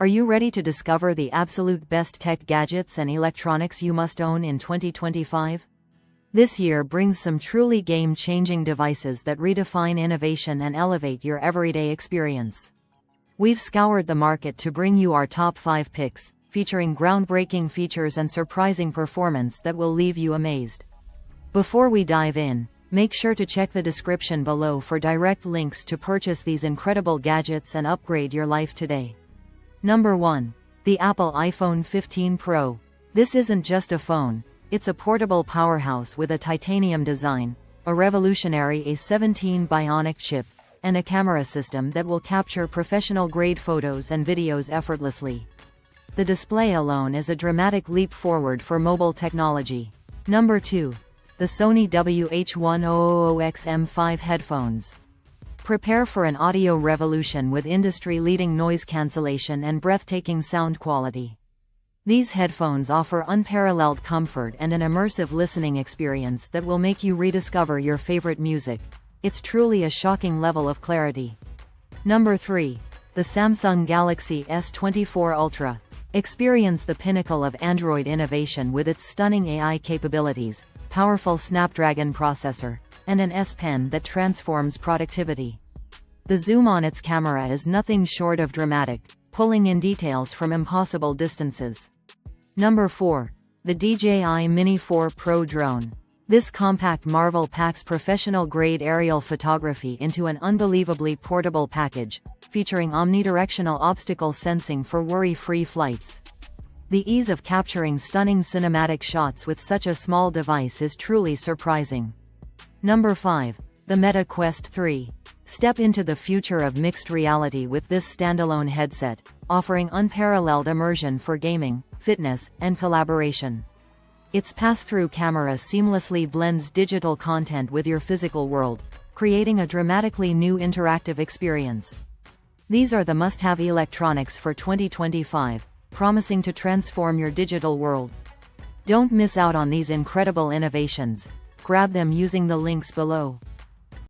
Are you ready to discover the absolute best tech gadgets and electronics you must own in 2025? This year brings some truly game-changing devices that redefine innovation and elevate your everyday experience. We've scoured the market to bring you our top 5 picks, featuring groundbreaking features and surprising performance that will leave you amazed. Before we dive in, make sure to check the description below for direct links to purchase these incredible gadgets and upgrade your life today. Number 1. The Apple iPhone 15 Pro. This isn't just a phone, it's a portable powerhouse with a titanium design, a revolutionary A17 Bionic chip, and a camera system that will capture professional-grade photos and videos effortlessly. The display alone is a dramatic leap forward for mobile technology. Number 2. The Sony WH-1000XM5 headphones. Prepare for an audio revolution with industry-leading noise cancellation and breathtaking sound quality. These headphones offer unparalleled comfort and an immersive listening experience that will make you rediscover your favorite music. It's truly a shocking level of clarity. Number 3. The Samsung Galaxy S24 Ultra. Experience the pinnacle of Android innovation with its stunning AI capabilities, powerful Snapdragon processor, and an S Pen that transforms productivity. The zoom on its camera is nothing short of dramatic, pulling in details from impossible distances. Number 4. The DJI Mini 4 Pro Drone. This compact marvel packs professional-grade aerial photography into an unbelievably portable package, featuring omnidirectional obstacle sensing for worry-free flights. The ease of capturing stunning cinematic shots with such a small device is truly surprising. Number 5. The Meta Quest 3. Step into the future of mixed reality with this standalone headset, offering unparalleled immersion for gaming, fitness, and collaboration. Its pass-through camera seamlessly blends digital content with your physical world, creating a dramatically new interactive experience. These are the must-have electronics for 2025, promising to transform your digital world. Don't miss out on these incredible innovations. Grab them using the links below.